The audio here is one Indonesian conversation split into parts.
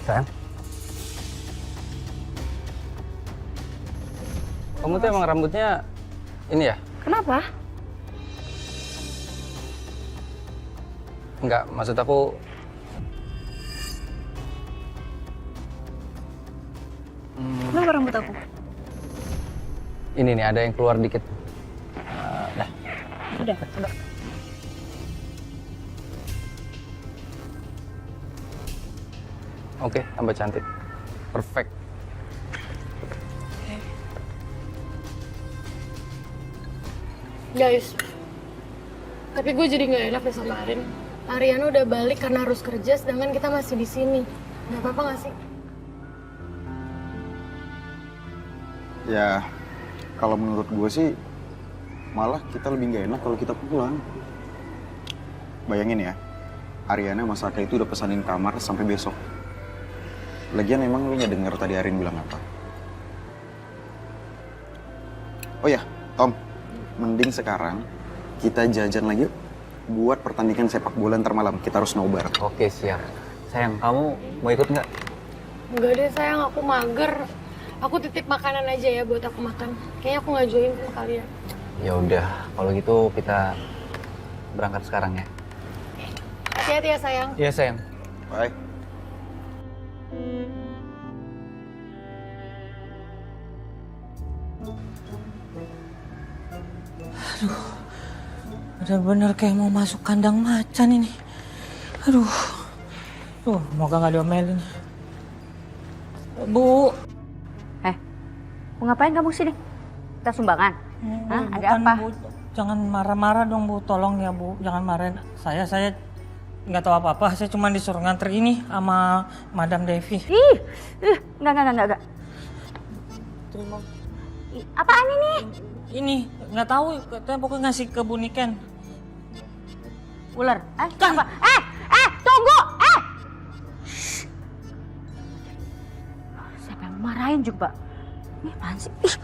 Sayang. Kamu tuh emang rambutnya ini ya? Kenapa? Enggak, maksud aku... Kenapa rambut aku? Ini nih, ada yang keluar dikit. Dah. Udah. Oke, tambah cantik. Perfect. Guys, tapi gue jadi nggak enak deh sama Arin. Ariana udah balik karena harus kerja, sedangkan kita masih di sini. Gak apa-apa nggak sih? Ya, kalau menurut gue sih malah kita lebih nggak enak kalau kita pulang. Bayangin ya, Ariana sama Saka itu udah pesanin kamar sampai besok. Lagian emang lu nggak denger tadi Arin bilang apa? Oh ya, Tom, mending sekarang kita jajan lagi yuk buat pertandingan sepak bola ntar malam. Kita harus nobar. Oke, siap. Sayang, kamu mau ikut nggak? Enggak deh sayang, aku mager. Aku titip makanan aja ya buat aku makan. Kayaknya aku nggak join sama kalian. Ya udah, kalau gitu kita berangkat sekarang ya. Hati-hati ya sayang. Iya, sayang. Bye. Bener-bener kayak mau masuk kandang macan ini. Aduh. Semoga nggak diomelin. Bu. Mau ngapain kamu sini? Kita sumbangan? Hah? Ada Bukan, apa? Bu. Jangan marah-marah dong, Bu. Tolong ya, Bu. Jangan marahin. Saya nggak tahu apa-apa. Saya cuma disuruh nganter ini sama Madam Devi. Enggak. Terima. Apaan ini? Ini nggak tahu. Katanya pokoknya ngasih ke Bu Niken. Ular? Kan. Apa? Tunggu! Shh. Siapa yang marahin juga? Ini apaan sih? Ih.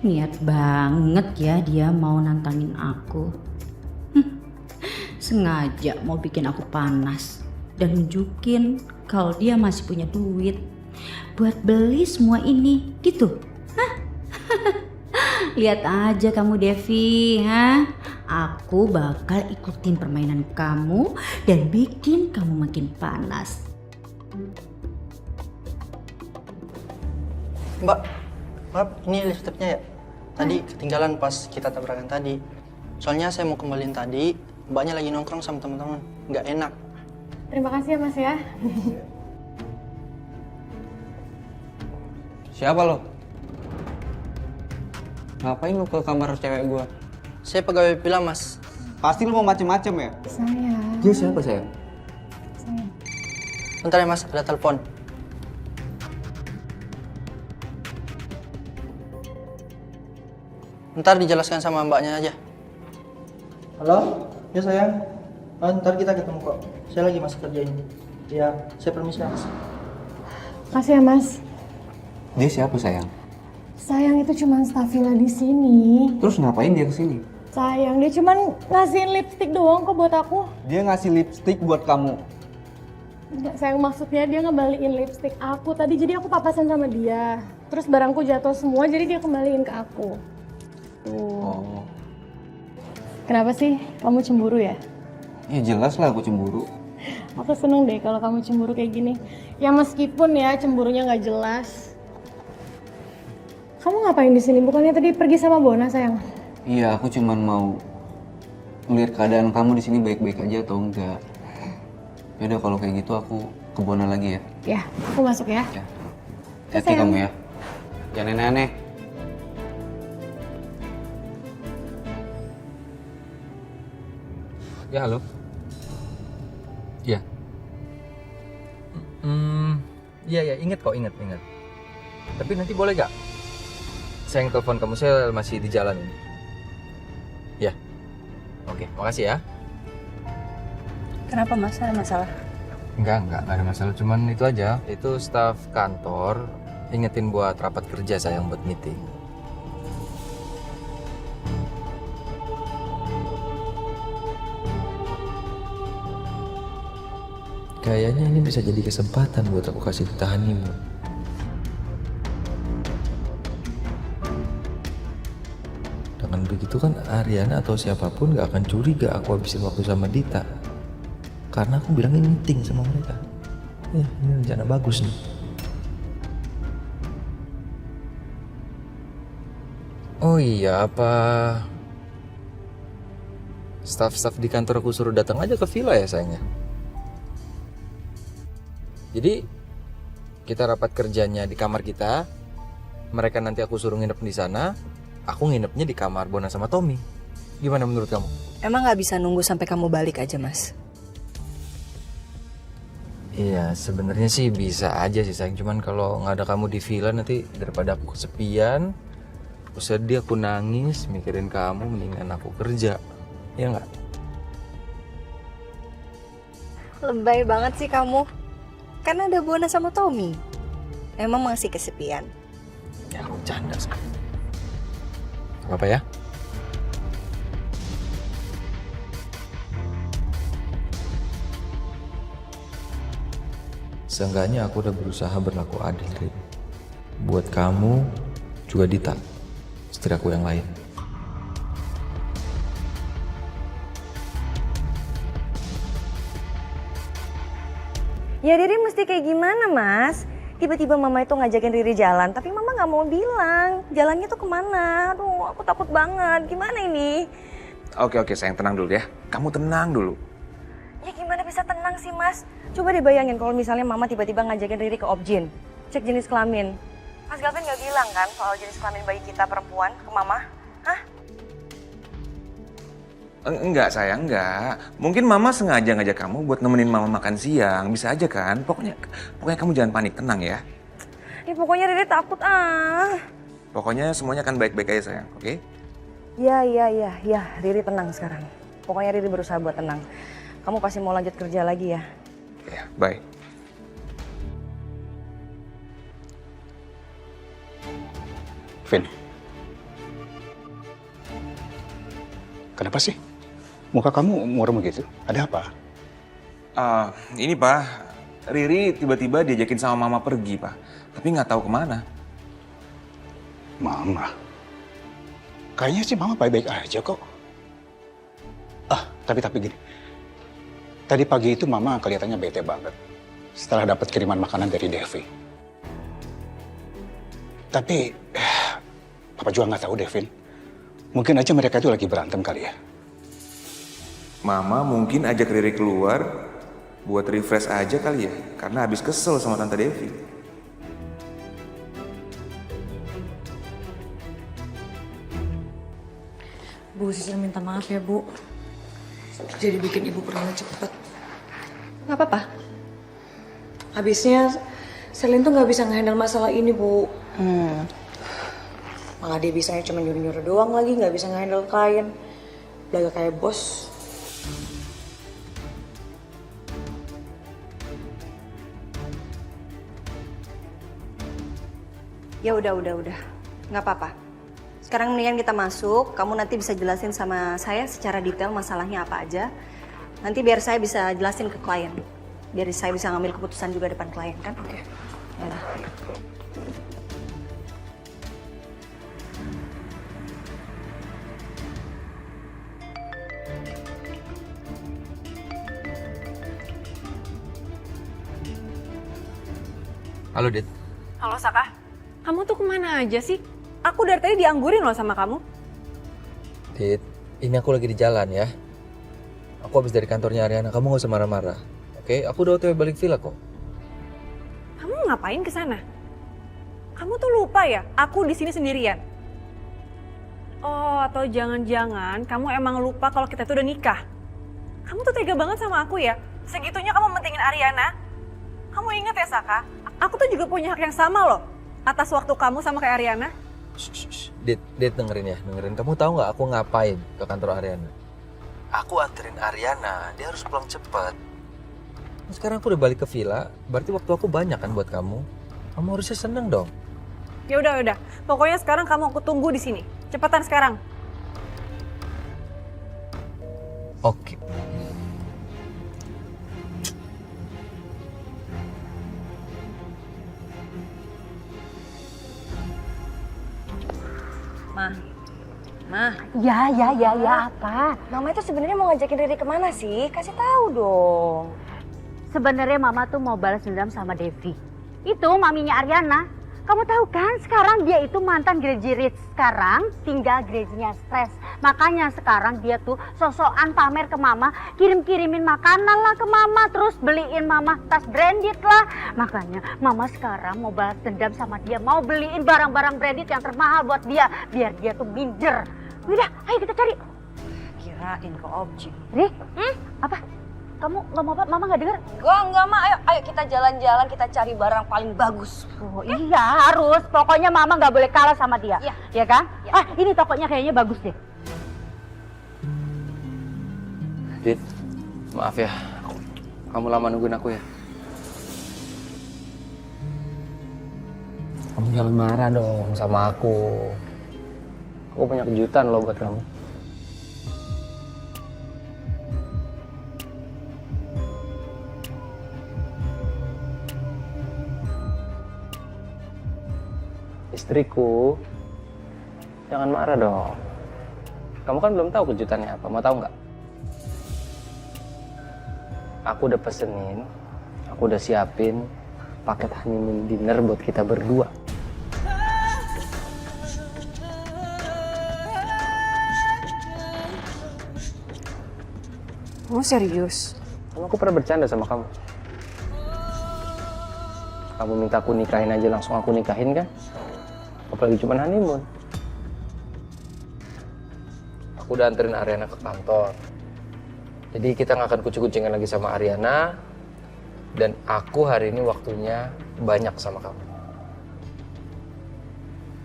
Niat banget ya dia mau nantangin aku. Sengaja mau bikin aku panas dan nunjukin kalau dia masih punya duit buat beli semua ini, gitu. Hah? Lihat aja kamu Devi, ha? Aku bakal ikutin permainan kamu dan bikin kamu makin panas. Mbak, maaf, ini lipstiknya ya? Tadi ketinggalan pas kita tabrakan tadi. Soalnya saya mau kembaliin tadi, mbaknya lagi nongkrong sama teman-teman. Nggak enak. Terima kasih ya mas ya. Siapa lo? Ngapain lo ke kamar cewek gua? Saya pegawai villa, Mas. Pasti lu mau macem-macem ya? Sayang. Dia siapa, sayang? Sayang. Bentar ya, Mas, ada telepon. Ntar dijelaskan sama mbaknya aja. Halo? Ya sayang. Ntar kita ketemu kok. Saya lagi masuk kerja ini. Ya, saya permisi Mas. Makasih ya mas. Dia siapa, sayang? Sayang itu cuma staf villa di sini. Terus ngapain dia kesini? Sayang dia cuma ngasihin lipstick doang kok buat aku. Dia ngasih lipstick buat kamu. Enggak, sayang maksudnya dia ngembaliin lipstick aku tadi, jadi aku papasan sama dia. Terus barangku jatuh semua, jadi dia kembaliin ke aku. Tuh. Oh. Kenapa sih? Kamu cemburu ya? Ya jelas lah aku cemburu. Aku seneng deh kalau kamu cemburu kayak gini. Ya meskipun ya cemburunya nggak jelas. Kamu ngapain di sini? Bukannya tadi pergi sama Bona, sayang? Iya, aku cuman mau melihat keadaan kamu di sini baik-baik aja atau enggak. Yaudah kalau kayak gitu aku ke Bona lagi ya. Ya, aku masuk ya. Ya. Hati kamu ya. Jangan aneh-aneh. Ya, halo. Iya. Iya, inget kok, inget. Tapi nanti boleh gak? Saya yang telepon kamu, saya masih di jalan ini. Ya. Oke, makasih ya. Kenapa mas? Ada masalah? Enggak ada masalah. Cuman itu aja. Itu staf kantor ingetin buat rapat kerja sayang buat meeting. Kayaknya ini bisa jadi kesempatan buat aku kasih tita honeymoon. Dengan begitu kan Ariana atau siapapun gak akan curiga aku habisin waktu sama Dita. Karena aku bilang ini meeting sama mereka. Ya, ini rencana bagus nih. Oh iya, apa staff-staff di kantor aku suruh datang aja ke villa ya sayangnya? Jadi kita rapat kerjanya di kamar kita. Mereka nanti aku suruh nginep di sana. Aku nginepnya di kamar Bona sama Tommy. Gimana menurut kamu? Emang nggak bisa nunggu sampai kamu balik aja, Mas? Iya, sebenarnya sih bisa aja sih sayang. Cuman kalau nggak ada kamu di villa nanti daripada aku kesepian, aku sedih, aku nangis, mikirin kamu, mendingan aku kerja. Ya nggak? Lebay banget sih kamu. Kan ada Bona sama Tommy. Emang masih kesepian? Ya aku canda sayang. Apa ya? Seenggaknya aku udah berusaha berlaku adil, Rin. Buat kamu, juga Dita, istri aku yang lain. Ya Riri mesti kayak gimana, Mas? Tiba-tiba mama itu ngajakin Riri jalan, tapi mama nggak mau bilang. Jalannya tuh kemana? Aduh, aku takut banget. Gimana ini? Oke, sayang, tenang dulu ya. Kamu tenang dulu. Ya gimana bisa tenang sih, Mas? Coba deh bayangin kalau misalnya mama tiba-tiba ngajakin Riri ke Objin. Cek jenis kelamin. Mas Galvin nggak bilang kan soal jenis kelamin bayi kita perempuan ke mama? Hah? Enggak, sayang, enggak. Mungkin mama sengaja ngajak kamu buat nemenin mama makan siang. Bisa aja kan? Pokoknya kamu jangan panik, tenang ya. Ya pokoknya Riri takut Pokoknya semuanya akan baik-baik aja, sayang, oke? Ya, Riri tenang sekarang. Pokoknya Riri berusaha buat tenang. Kamu pasti mau lanjut kerja lagi ya? Ya, bye. Vin, kenapa sih? Muka kamu muram gitu. Ada apa? Ini, Pak. Riri tiba-tiba diajakin sama mama pergi, Pak. Tapi nggak tahu kemana. Mama. Kayaknya sih mama baik-baik aja kok. Tapi gini. Tadi pagi itu mama kelihatannya bete banget. Setelah dapat kiriman makanan dari Devi. Tapi, Papa juga nggak tahu, Devin. Mungkin aja mereka itu lagi berantem kali ya. Mama mungkin ajak Riri keluar buat refresh aja kali ya. Karena habis kesel sama Tante Devi. Bu, Sisil minta maaf ya, Bu. Jadi bikin ibu pulang cepet. Nggak apa-apa. Habisnya Selin tuh nggak bisa ngehandle masalah ini, Bu. Malah dia bisanya cuma nyuruh-nyuruh doang lagi, nggak bisa ngehandle klien. Belaga kayak bos. Ya udah. Nggak apa-apa. Sekarang mendingan kita masuk, kamu nanti bisa jelasin sama saya secara detail masalahnya apa aja. Nanti biar saya bisa jelasin ke klien. Biar saya bisa ngambil keputusan juga depan klien, kan? Oke. Yaudah. Halo, Dit. Halo Saka, kamu tuh kemana aja sih? Aku dari tadi dianggurin loh sama kamu. Dit, ini aku lagi di jalan ya. Aku habis dari kantornya Ariana, kamu gak usah marah-marah. Oke, aku udah OTW balik villa kok. Kamu ngapain ke sana? Kamu tuh lupa ya, aku di sini sendirian. Oh, atau jangan-jangan kamu emang lupa kalau kita tuh udah nikah. Kamu tuh tega banget sama aku ya. Segitunya kamu mentingin Ariana. Kamu ingat ya Saka, aku tuh juga punya hak yang sama loh atas waktu kamu sama kayak Ariana. Dit, dengerin ya, dengerin. Kamu tahu nggak aku ngapain ke kantor Ariana? Aku anterin Ariana, dia harus pulang cepat. Sekarang aku udah balik ke villa, berarti waktu aku banyak kan buat kamu. Kamu harusnya seneng dong. Ya udah. Pokoknya sekarang kamu aku tunggu di sini. Cepetan sekarang. Oke. Mah, Ya, apa? Mama itu sebenarnya mau ngajakin Riri kemana sih? Kasih tahu dong. Sebenarnya Mama tuh mau balas dendam sama Devi. Itu maminya Ariana. Kamu tahu kan sekarang dia itu mantan graduate, sekarang tinggal graduate-nya stres. Makanya sekarang dia tuh sosokan pamer ke Mama, kirim-kirimin makanan lah ke Mama, terus beliin Mama tas branded lah. Makanya Mama sekarang mau balas dendam sama dia, mau beliin barang-barang branded yang termahal buat dia, biar dia tuh minder. Udah, ayo kita cari. Kirain ke objek. Ri, apa? Kamu ngomong apa? Mama nggak dengar? Enggak, Ma. Ayo kita jalan-jalan, kita cari barang paling bagus. Oh iya harus, pokoknya Mama nggak boleh kalah sama dia, ya kan? Ini tokonya kayaknya bagus deh. Dit, maaf ya, kamu lama nungguin aku ya. Kamu jangan marah dong sama aku. Aku punya kejutan loh buat kamu. Istriku, jangan marah dong. Kamu kan belum tahu kejutannya apa, mau tahu nggak? Aku udah pesenin, aku udah siapin paket honeymoon dinner buat kita berdua. Kamu serius? Kan aku pernah bercanda sama kamu. Kamu minta aku nikahin aja, langsung aku nikahin kan? Apalagi cuma honeymoon. Aku udah anterin Ariana ke kantor. Jadi kita nggak akan kucing-kucingan lagi sama Ariana. Dan aku hari ini waktunya banyak sama kamu.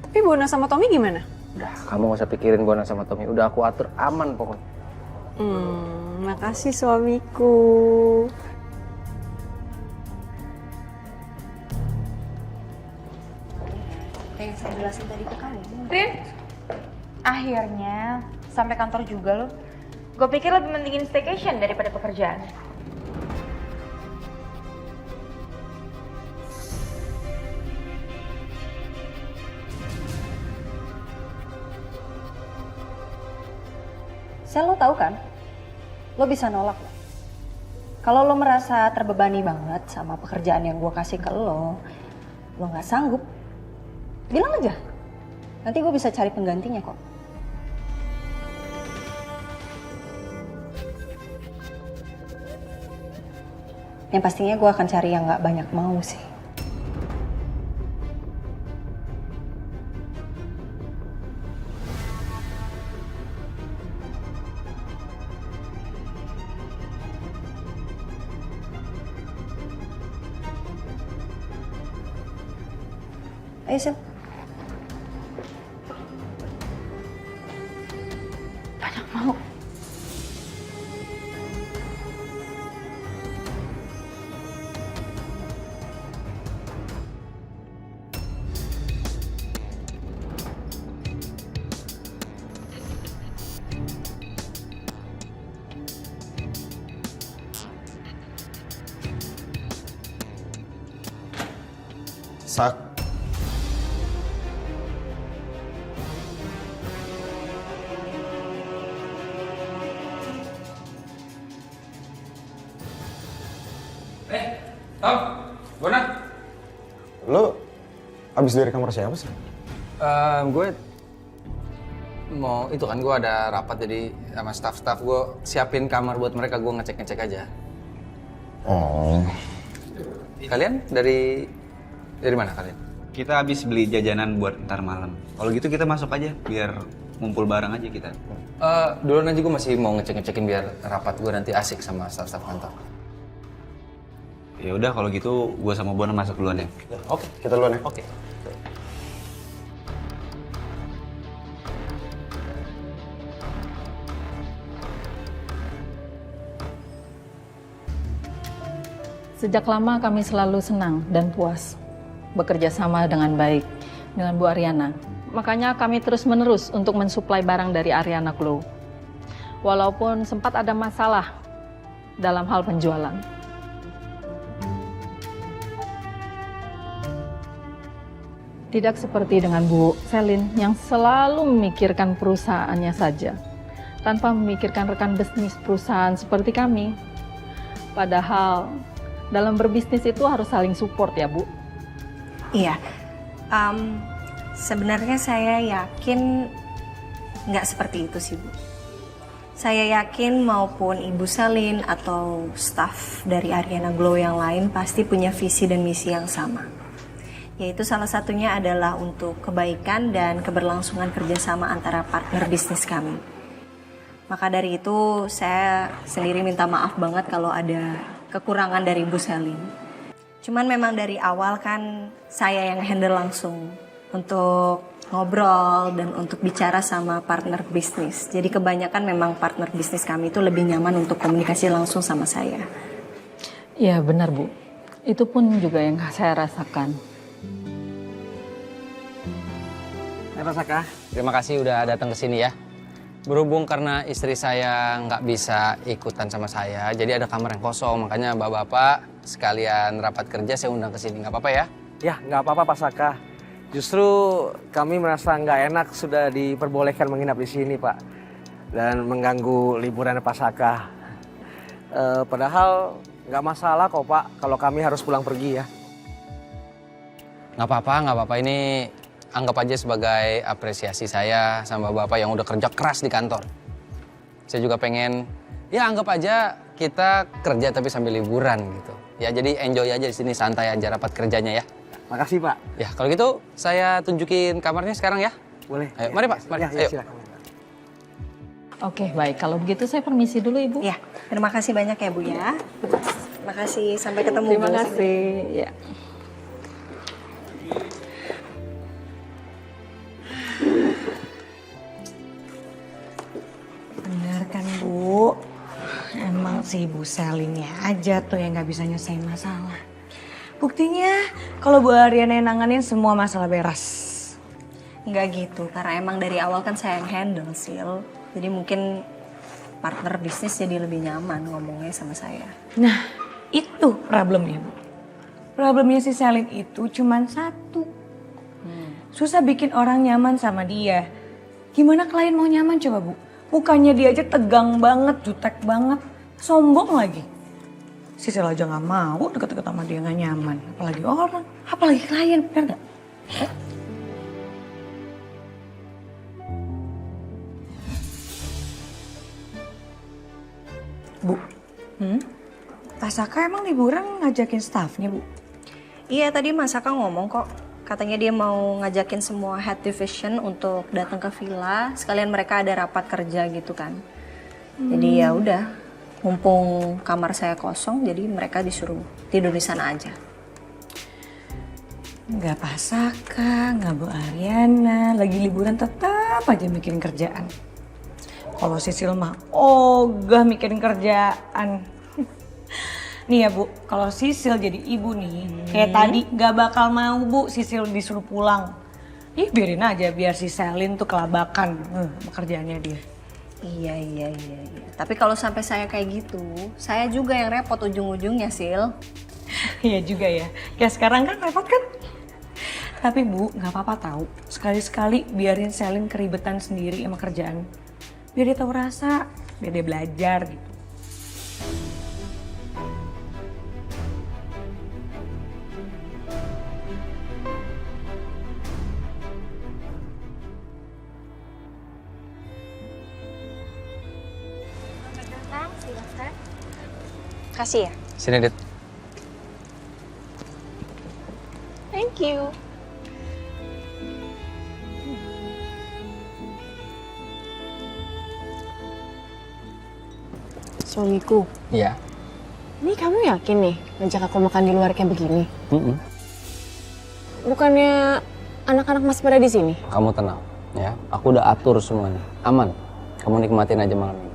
Tapi Bona sama Tommy gimana? Udah, kamu gak usah pikirin Bona sama Tommy. Udah aku atur aman pokoknya. Makasih suamiku. yang saya jelasin tadi ke kamu. Rin, akhirnya sampai kantor juga lo. Gue pikir lebih mendingin staycation daripada pekerjaan. Sel, lo tahu kan? Lo bisa nolak lo. Kalau lo merasa terbebani banget sama pekerjaan yang gue kasih ke lo nggak sanggup, bilang aja. Nanti gue bisa cari penggantinya kok. Yang pastinya gue akan cari yang nggak banyak mau sih. Ayo, Sil. Banyak mau. Sak. Tom, Bona. Lo abis dari kamar siapa sih? Gue mau itu kan, gue ada rapat jadi sama staff gue siapin kamar buat mereka, gue ngecek aja. Oh. Kalian dari mana kalian? Kita habis beli jajanan buat ntar malam. Kalau gitu kita masuk aja biar ngumpul bareng aja kita. Duluan aja, gue masih mau ngecekin biar rapat gue nanti asik sama staff kantor. Ya udah kalau gitu gue sama Bona masuk duluan ya. Oke, kita duluan ya. Oke. Sejak lama kami selalu senang dan puas bekerja sama dengan baik dengan Bu Ariana. Makanya kami terus-menerus untuk mensuplai barang dari Ariana Glow. Walaupun sempat ada masalah dalam hal penjualan. Tidak seperti dengan Bu Selin yang selalu memikirkan perusahaannya saja, tanpa memikirkan rekan bisnis perusahaan seperti kami. Padahal dalam berbisnis itu harus saling support ya Bu. Iya, sebenarnya saya yakin nggak seperti itu sih Bu. Saya yakin maupun Ibu Selin atau staf dari Ariana Glow yang lain pasti punya visi dan misi yang sama. Yaitu salah satunya adalah untuk kebaikan dan keberlangsungan kerjasama antara partner bisnis kami. Maka dari itu saya sendiri minta maaf banget kalau ada kekurangan dari Ibu Selin. Cuman memang dari awal kan saya yang handle langsung untuk ngobrol dan untuk bicara sama partner bisnis. Jadi kebanyakan memang partner bisnis kami itu lebih nyaman untuk komunikasi langsung sama saya. Iya benar Bu, itu pun juga yang saya rasakan. Pak Saka, terima kasih udah datang ke sini ya. Berhubung karena istri saya nggak bisa ikutan sama saya, jadi ada kamar yang kosong. Makanya bapak-bapak sekalian rapat kerja saya undang ke sini, nggak apa-apa ya? Ya, nggak apa-apa Pak Saka. Justru kami merasa nggak enak sudah diperbolehkan menginap di sini Pak. Dan mengganggu liburan Pak Saka. Padahal nggak masalah kok Pak kalau kami harus pulang pergi ya. Nggak apa-apa. Ini anggap aja sebagai apresiasi saya sama bapak yang udah kerja keras di kantor. Saya juga pengen, ya anggap aja kita kerja tapi sambil liburan gitu. Ya jadi enjoy aja di sini, santai aja rapat kerjanya ya. Makasih Pak. Ya kalau gitu saya tunjukin kamarnya sekarang ya. Boleh. Ayo, mari Pak, mari. Ya, Ayo. silakan. Oke, baik. Kalau begitu saya permisi dulu Ibu. Ya, terima kasih banyak ya Bu ya. Terima kasih, sampai ketemu Terima Bu. kasih. Ya. Bener kan Bu, emang si Bu Selinnya aja tuh yang gak bisa nyelesain masalah. Buktinya kalau Bu Ariana yang nanganin semua masalah beres. Enggak gitu, karena emang dari awal kan saya yang handle Sil. Jadi mungkin partner bisnis jadi lebih nyaman ngomongnya sama saya. Nah, itu problemnya Bu. Problemnya si Selin itu cuman satu. Susah bikin orang nyaman sama dia. Gimana klien mau nyaman coba Bu? Mukanya dia aja tegang banget, jutek banget, sombong lagi. Sisil aja gak mau deket-deket sama dia gak nyaman. Apalagi orang, apalagi klien, bener gak? Bu, Pak Saka emang liburan ngajakin staffnya Bu? Iya tadi Mas Saka ngomong kok. Katanya dia mau ngajakin semua head division untuk datang ke villa. Sekalian mereka ada rapat kerja gitu kan. Jadi ya udah, mumpung kamar saya kosong, jadi mereka disuruh tidur di sana aja. Nggak Pak Saka, nggak Bu Ariana, lagi liburan tetap aja mikirin kerjaan. Kalau Sisil mah ogah mikirin kerjaan. Nih ya Bu, kalau Sisil jadi ibu nih, kayak tadi gak bakal mau Bu Sisil disuruh pulang. Ih biarin aja biar si Selin tuh kelabakan pekerjaannya dia. Iya. Tapi kalau sampai saya kayak gitu, saya juga yang repot ujung-ujungnya Sil. Iya juga ya, kayak sekarang kan repot kan? Tapi Bu, gak apa-apa tahu. Sekali-sekali biarin Selin keribetan sendiri sama kerjaan. Biar dia tahu rasa, biar dia belajar gitu. Kasih ya. Sini Dit. Thank you. Suamiku, Iya. ini kamu yakin nih ngajak aku makan di luar kayak begini? Bukannya anak-anak masih pada di sini? Kamu tenang ya. Aku udah atur semuanya. Aman. Kamu nikmatin aja malam ini.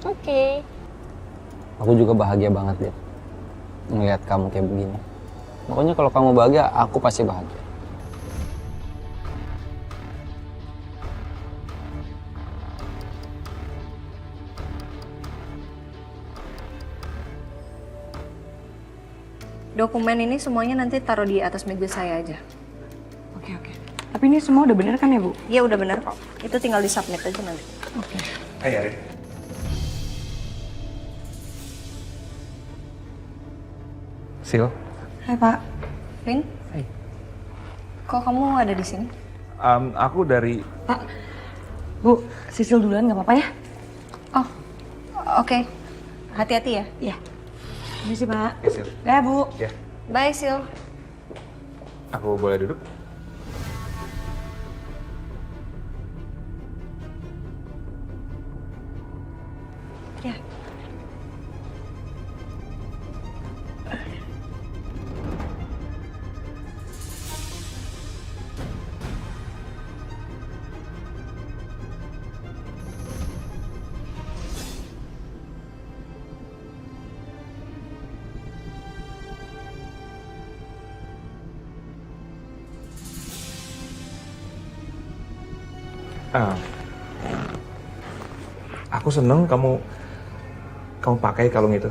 Oke. Aku juga bahagia banget, Dit. Ngeliat kamu kayak begini. Pokoknya kalau kamu bahagia, aku pasti bahagia. Dokumen ini semuanya nanti taruh di atas meja saya aja. Oke. Tapi ini semua udah bener kan ya, Bu? Iya udah bener kok. Itu tinggal di-submit aja nanti. Oke. Hai Arin. Sil. Hai, Pak. Vin? Hai. Kok kamu ada di sini? Aku dari... Pak, Bu, Sisil duluan nggak apa-apa ya? Oh, oke. Hati-hati ya. Iya. Ini sih, Pak. Ya, Sil. Ya, Bu. Ya. Bye, Sil. Aku boleh duduk? Ya. Aku seneng kamu pakai kalung itu.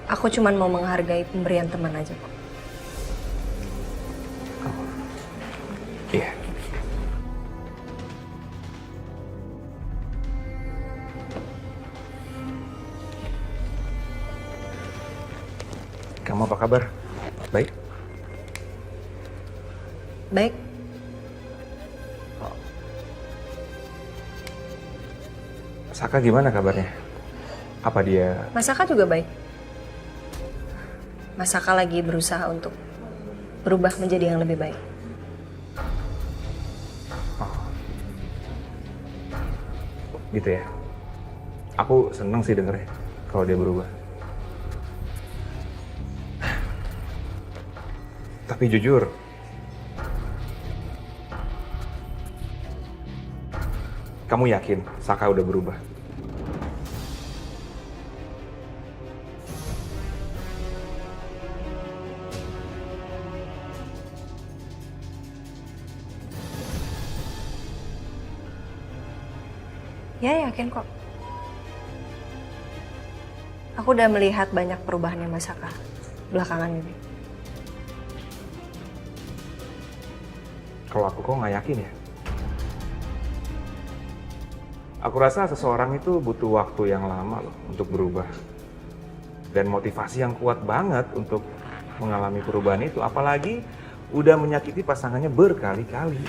Aku cuman mau menghargai pemberian teman aja kok. Iya. Kamu apa kabar? Baik? Baik. Saka gimana kabarnya? Apa dia... Masaka juga baik. Masaka lagi berusaha untuk berubah menjadi yang lebih baik. Gitu ya? Aku seneng sih dengernya kalau dia berubah. Tapi jujur, kamu yakin Saka udah berubah? Ya, yakin kok. Aku udah melihat banyak perubahannya Masaka belakangan ini. Kalau aku kok nggak yakin ya? Aku rasa seseorang itu butuh waktu yang lama loh untuk berubah. Dan motivasi yang kuat banget untuk mengalami perubahan itu. Apalagi udah menyakiti pasangannya berkali-kali.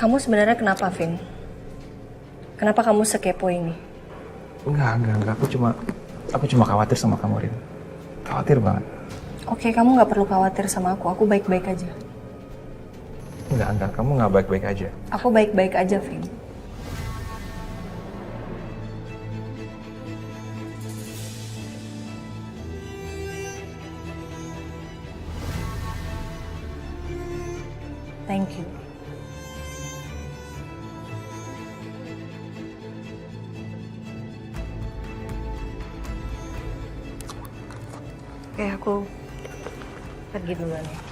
Kamu sebenarnya kenapa, Vin? Kenapa kamu sekepo ini? Enggak. Aku cuma khawatir sama kamu, Rin. Khawatir banget. Oke, kamu nggak perlu khawatir sama aku. Aku baik-baik aja. Enggak. Kamu nggak baik-baik aja. Aku baik-baik aja, Vin. Thank you. Oke, aku pergi duluan ya.